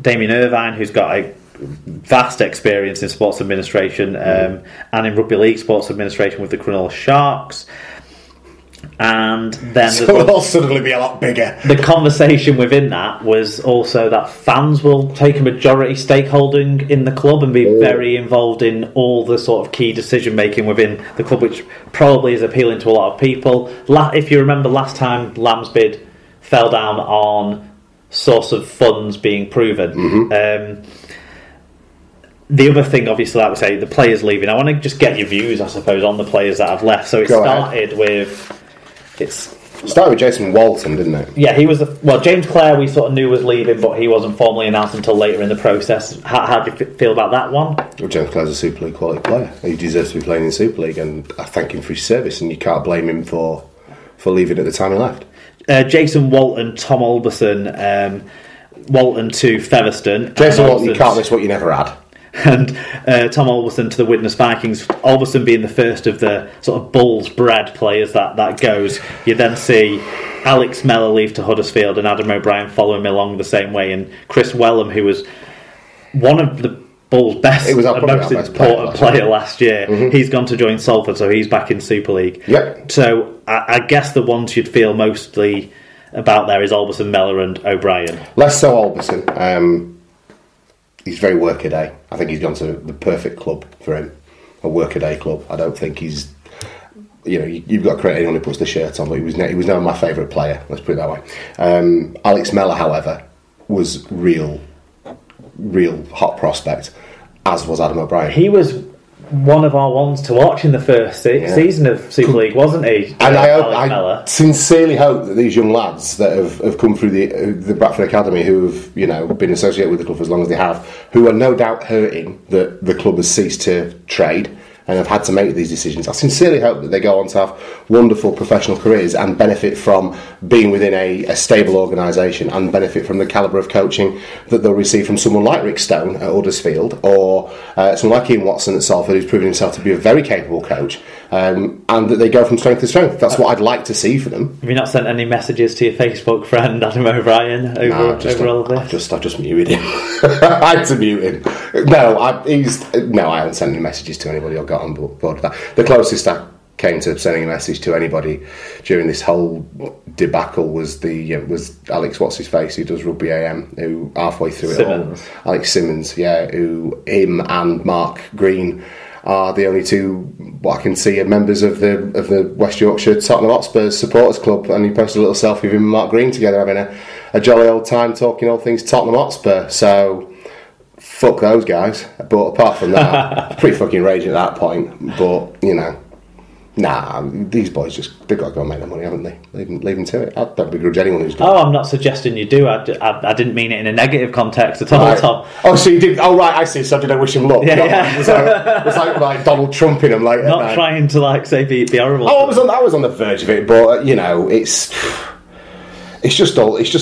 Damien Irvine, who's got a vast experience in sports administration and in rugby league sports administration with the Cronulla Sharks. And then so it'll all suddenly be a lot bigger. The conversation within that was also that fans will take a majority stakeholding in the club and be very involved in all the sort of key decision making within the club, which probably is appealing to a lot of people. If you remember last time, Lamb's bid fell down on source of funds being proven. The other thing, obviously, like we say, the players leaving. I want to just get your views, I suppose, on the players that have left. So it started with Jason Walton, didn't it? Yeah, he was James Clare we sort of knew was leaving, but he wasn't formally announced until later in the process. How do you feel about that one? Well, James Clare's a Super League quality player. He deserves to be playing in Super League, and I thank him for his service, and you can't blame him for leaving at the time he left. Jason Walton, Tom Alberson, Walton to Featherstone. Jason Walton, you can't miss what you never had. And Tom Alberson to the Widnes Vikings. Alberson being the first of the sort of Bulls bred players that goes. You then see Alex Mellor leave to Huddersfield and Adam O'Brien follow him along the same way. And Chris Wellham, who was one of the Bulls' best and most important player last year, he's gone to join Salford, so he's back in Super League. Yep. So I guess the ones you'd feel mostly about there is Alberson, Mellor and O'Brien. Less so Alberson. He's very workaday. I think he's gone to the perfect club for him, a workaday club. I don't think he's, you've got to credit anyone who puts the shirt on, but he was never my favourite player. Let's put it that way. Alex Mellor, however, was real hot prospect, as was Adam O'Brien. He was one of our ones to watch in the first season of Super League, wasn't he? And I sincerely hope that these young lads that have come through the Bradford Academy, who have been associated with the club for as long as they have, who are no doubt hurting that the club has ceased to trade and have had to make these decisions. I sincerely hope that they go on to have wonderful professional careers and benefit from being within a stable organisation and benefit from the calibre of coaching that they'll receive from someone like Rick Stone at Huddersfield or someone like Ian Watson at Salford, who's proven himself to be a very capable coach, and that they go from strength to strength. That's what I'd like to see for them. Have you not sent any messages to your Facebook friend Adam O'Brien over all of this? I just muted him. I had to mute him. No, I haven't sent any messages to anybody or got on board with that. The closest I came to sending a message to anybody during this whole debacle was Alex What's-His-Face, who does Rugby AM, who halfway through it all, Alex Simmons, who him and Mark Green are the only two, what I can see, are members of the West Yorkshire Tottenham Hotspur supporters club, and he posted a little selfie of him and Mark Green together having a jolly old time talking all things Tottenham Hotspur. So fuck those guys. But apart from that, it's pretty fucking raging at that point. But these boys they've got to go and make their money, haven't they? Leave them to it. I don't begrudge anyone who's done it. I'm not suggesting you do. I didn't mean it in a negative context at all, Tom. Oh, so you did? Oh, right, I see. So did I wish him luck? Yeah. It was like Donald Trump in him. Not trying to be horrible. Oh, I was on the verge of it, but it's just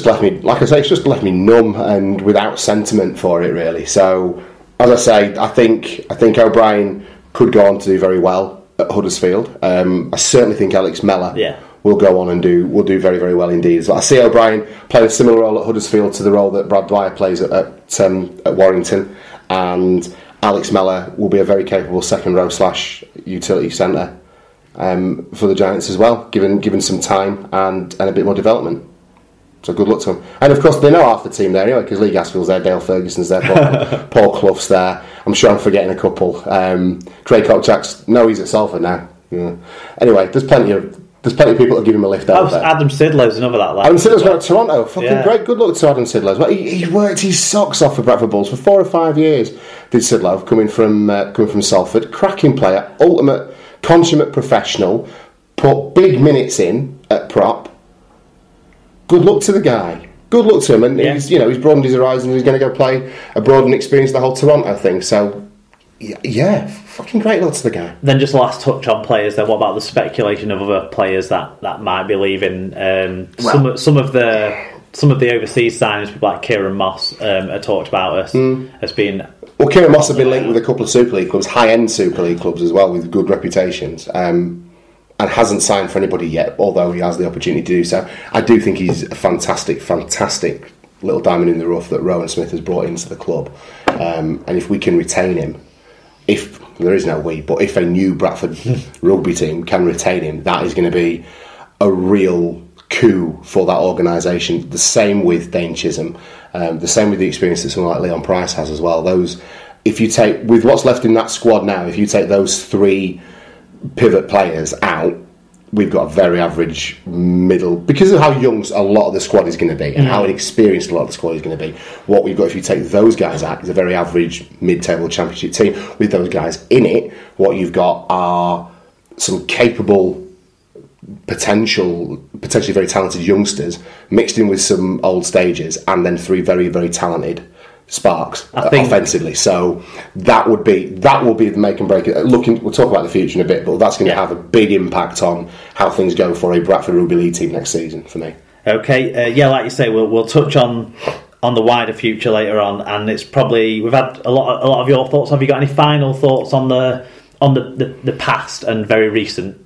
left me, like I say, it's just left me numb and without sentiment for it, really. So, as I say, I think O'Brien could go on to do very well at Huddersfield. I certainly think Alex Mellor will go on and will do very, very well indeed. So I see O'Brien playing a similar role at Huddersfield to the role that Brad Dwyer plays at Warrington, and Alex Mellor will be a very capable second row / utility centre for the Giants as well, given some time and a bit more development. So good luck to them. And of course they know half the team there anyway, because Lee Gaskell's there, Dale Ferguson's there, Paul Clough's there. I'm sure I'm forgetting a couple. Craig Kopchak's, he's at Salford now. Yeah. Anyway, there's plenty of people that give him a lift out there. Adam Sidlow's another that lad. Adam Sidlow's got to Toronto. Great. Good luck to Adam Sidlow. Well, he worked his socks off for Bradford Bulls for 4 or 5 years. Did Sidlow, coming from Salford, cracking player, ultimate consummate professional, put big minutes in at prop. Good luck to the guy. Good luck to him, and he's broadened his horizons. He's going to go play abroad and experience the whole Toronto thing. So, fucking great luck to the guy. Then just last touch on players. Then what about the speculation of other players that might be leaving? Some of the overseas signings, people like Kieran Moss, are talked about as being. Well, Kieran Moss have been linked with a couple of Super League clubs, high-end Super League clubs as well, with good reputations. And hasn't signed for anybody yet, although he has the opportunity to do so. I do think he's a fantastic little diamond in the rough that Rowan Smith has brought into the club. And if we can retain him, if there is no we, but if a new Bradford rugby team can retain him, that is going to be a real coup for that organisation. The same with Dane Chisholm, the same with the experience that someone like Leon Price has as well. If you take, with what's left in that squad now, if you take those 3 pivot players out, we've got a very average middle, because of how young a lot of the squad is going to be and how inexperienced a lot of the squad is going to be. What we've got, if you take those guys out, is a very average mid-table championship team. With those guys in it, what you've got are some capable, potentially very talented youngsters mixed in with some old stages, and then 3 very, very talented sparks offensively. So that will be the make and break. We'll talk about the future in a bit, but that's going to have a big impact on how things go for a Bradford Rugby League team next season for me. Okay, like you say, we'll touch on the wider future later on, and it's probably, we've had a lot of your thoughts. Have you got any final thoughts on the past and very recent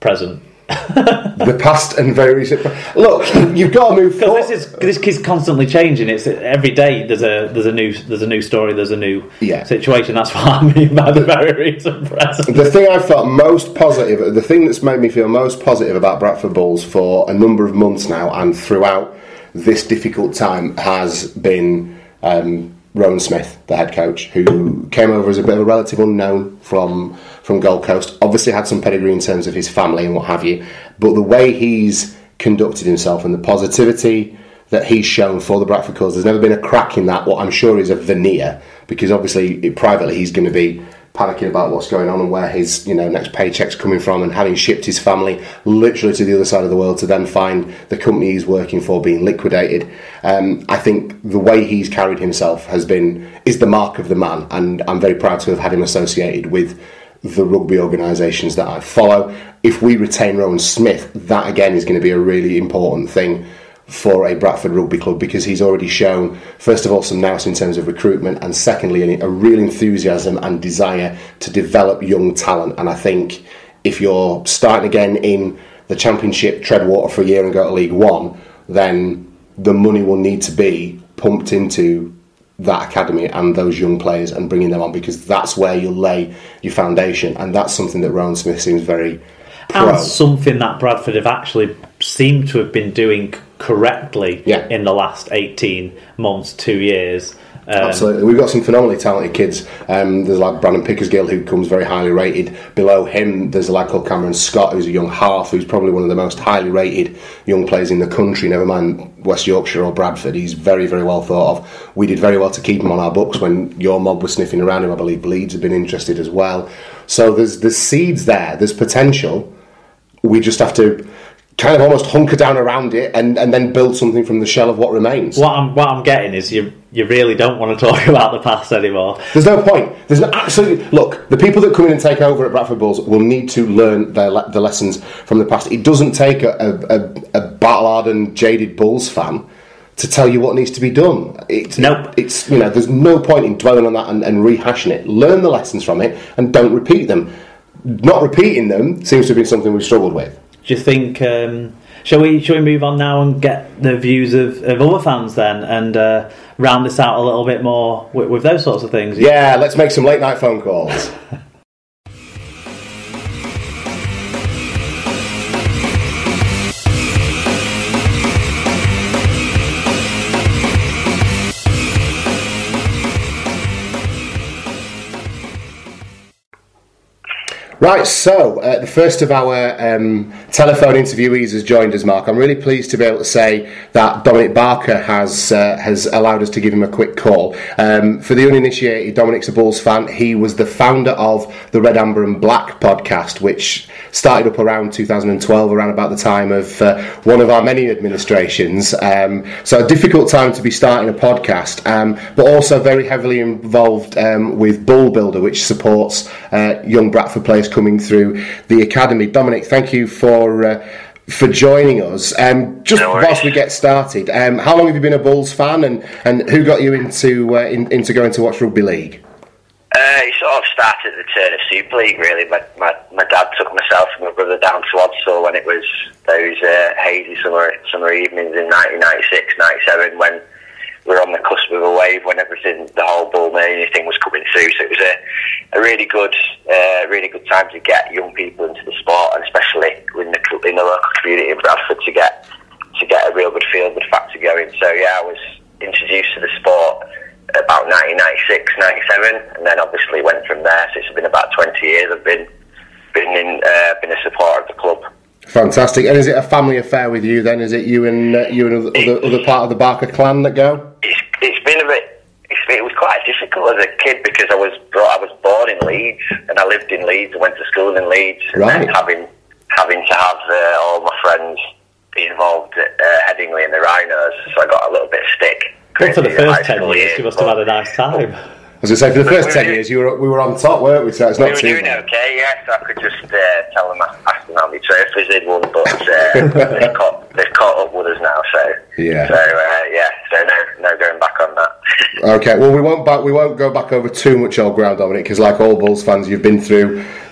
present? The past and very recent. Look, you've got to move forward. This is constantly changing. It's every day there's a new story. There's a new situation. That's what I mean by the very recent present. The thing I felt most positive, the thing that's made me feel most positive about Bradford Bulls for a number of months now and throughout this difficult time, has been Rowan Smith, the head coach, who came over as a bit of a relative unknown from Gold Coast. Obviously had some pedigree in terms of his family and what have you, but the way he's conducted himself and the positivity that he's shown for the Bradford cause, there's never been a crack in that, what I'm sure is a veneer, because obviously privately he's going to be panicking about what's going on and where his next paycheck's coming from, and having shipped his family literally to the other side of the world to then find the company he's working for being liquidated. I think the way he's carried himself is the mark of the man, and I'm very proud to have had him associated with the rugby organisations that I follow. If we retain Rowan Smith, that again is going to be a really important thing for a Bradford Rugby Club, because he's already shown, first of all, some nous in terms of recruitment, and secondly, a real enthusiasm and desire to develop young talent. And I think if you're starting again in the Championship, tread water for a year and go to League One, then the money will need to be pumped into that academy and those young players and bringing them on, because that's where you'll lay your foundation, and that's something that Rowan Smith seems very pro. And something that Bradford have actually seemed to have been doing correctly in the last 18 months, 2 years. Absolutely. We've got some phenomenally talented kids. There's like Brandon Pickersgill, who comes very highly rated. Below him, there's a lad called Cameron Scott, who's a young half, who's probably one of the most highly rated young players in the country, never mind West Yorkshire or Bradford. He's very, very well thought of. We did very well to keep him on our books when your mob was sniffing around him. I believe Leeds have been interested as well. So there's seeds there, there's potential. We just have to kind of almost hunker down around it and then build something from the shell of what remains. What I'm getting is you really don't want to talk about the past anymore. There's no point. There's no absolutely. Look, the people that come in and take over at Bradford Bulls will need to learn the lessons from the past. It doesn't take a battle-hardened, jaded Bulls fan to tell you what needs to be done. Nope. There's no point in dwelling on that and rehashing it. Learn the lessons from it and don't repeat them. Not repeating them seems to have been something we've struggled with. Do you think, shall we move on now and get the views of other fans then, and round this out a little bit more with those sorts of things? Yeah, let's make some late night phone calls. Right, so the first of our telephone interviewees has joined us, Mark. I'm really pleased to be able to say that Dominic Barker has allowed us to give him a quick call. For the uninitiated, Dominic's a Bulls fan. He was the founder of the Red, Amber and Black podcast, which started up around 2012, around about the time of one of our many administrations. So a difficult time to be starting a podcast, but also very heavily involved with Bull Builder, which supports young Bradford players coming through the academy. Dominic, thank you for joining us. Just whilst we get started, how long have you been a Bulls fan, and who got you into going to watch rugby league? It sort of started at the turn of Super League, really. My dad took myself and my brother down to Odsall when it was those hazy summer evenings in 1996, 97, when were on the cusp of a wave when the whole Bull Mania thing was coming through. So it was a really good time to get young people into the sport, and especially in the local community in Bradford to get a real good feel good factor going. So I was introduced to the sport about 1996, 97, and then obviously went from there. So it's been about 20 years. I've been a supporter of the club. Fantastic. And is it a family affair with you then? Is it you and other part of the Barker clan that go? It's been a bit. It was quite difficult as a kid because I was born in Leeds and I lived in Leeds and went to school in Leeds. And then having to have all my friends be involved at Headingley and the Rhinos, so I got a little bit of stick. But for the first 10 years, you must have had a nice time. I was going to say, for the first 10 years, we were on top, weren't we? So it's not too We were doing okay, yeah. So I could just tell them, ask them how many trophies they'd won, but they've caught up with us now. So so no going back on that. Okay, well we won't go back over too much old ground, Dominic, because like all Bulls fans, you've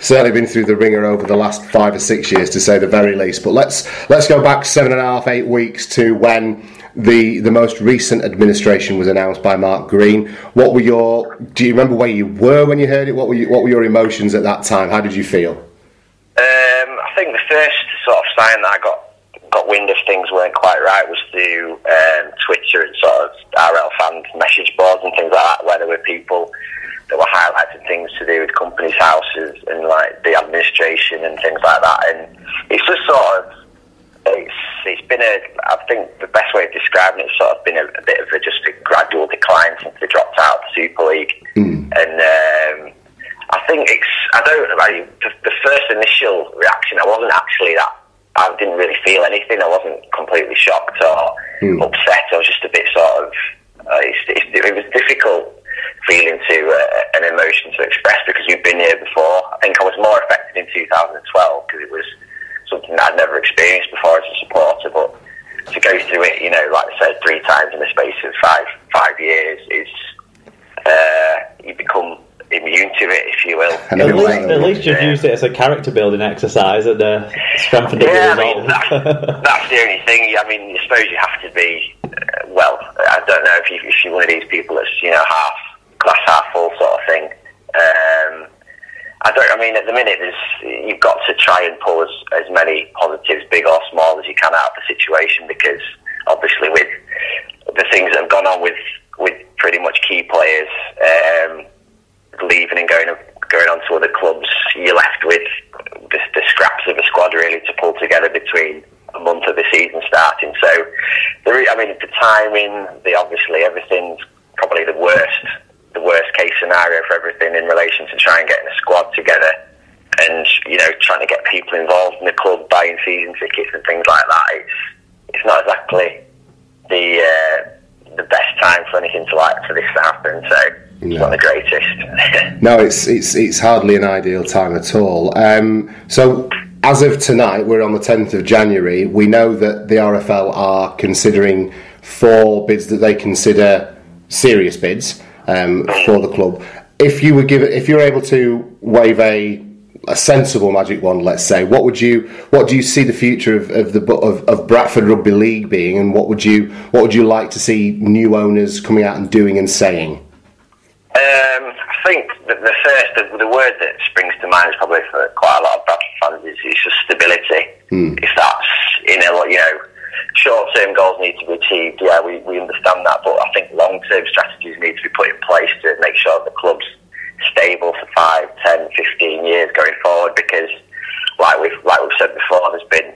certainly been through the ringer over the last 5 or 6 years, to say the very least. But let's go back 7.5, 8 weeks to when the most recent administration was announced by Mark Green. Do you remember where you were when you heard it? What were your emotions at that time? How did you feel? I think the first sort of sign that I got wind of things weren't quite right was through Twitter and sort of RL fan message boards and things like that, where there were people that were highlighting things to do with companies' houses and like the administration and things like that. And it's just sort of it's been I think the best way of describing it has sort of been a bit of just a gradual decline since they dropped out of the Super League. And I think the first initial reaction, I didn't really feel anything. I wasn't completely shocked or upset. I was just a bit sort of it was difficult feeling an emotion to express because we've been here before. I think I was more affected in 2012 because it was something that I'd never experienced before as a supporter, but to go through it, like I said, 3 times in the space of five years is you become immune to it, if you will. At least you've used it as a character building exercise and strengthened up your resolve. That's the only thing. I mean, I suppose you have to be. I don't know if you're one of these people that's half glass half full sort of thing. At the minute, you've got to try and pull as many positives, big or small, as you can out of the situation, because obviously with the things that have gone on with pretty much key players leaving and going on to other clubs, you're left with the scraps of a squad really to pull together between a month of the season starting. So, the timing, obviously everything's probably the worst case scenario for everything in relation to trying getting a squad together and trying to get people involved in the club, buying season tickets and things like that. It's not exactly the best time for anything for this to happen. So it's not the greatest. No, it's hardly an ideal time at all. So as of tonight, we're on the 10th of January. We know that the RFL are considering 4 bids that they consider serious bids for the club. If you're able to wave a sensible magic wand, let's say, what do you see the future of Bradford Rugby League being, and what would you like to see new owners coming out and doing and saying? I think the word that springs to mind is probably for quite a lot of Bradford fans is just stability. If that's short-term goals need to be achieved, we understand that, but I think long-term strategies need to be put in place to make sure the club's stable for 5, 10, 15 years going forward, because like we've said before, there's been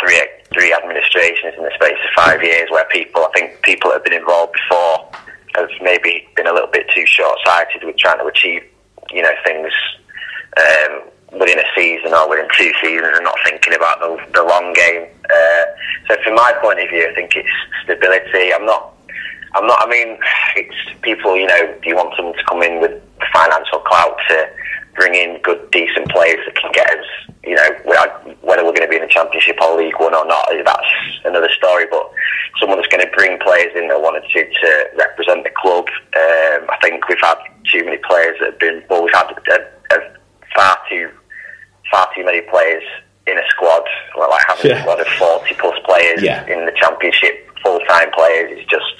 three administrations in the space of 5 years where I think people that have been involved before have maybe been a little bit too short-sighted with trying to achieve things within a season or within 2 seasons and not thinking about the long game. So from my point of view, I think it's stability. It's people, do you want someone to come in with the financial clout to bring in good, decent players that can get us, whether we're going to be in the Championship or League One or not, that's another story, but someone that's going to bring players in that wanted to represent the club. I think we've had too many players that have been, we've had far too many players in a squad, having a squad of 40 plus players in the Championship, full-time players, is just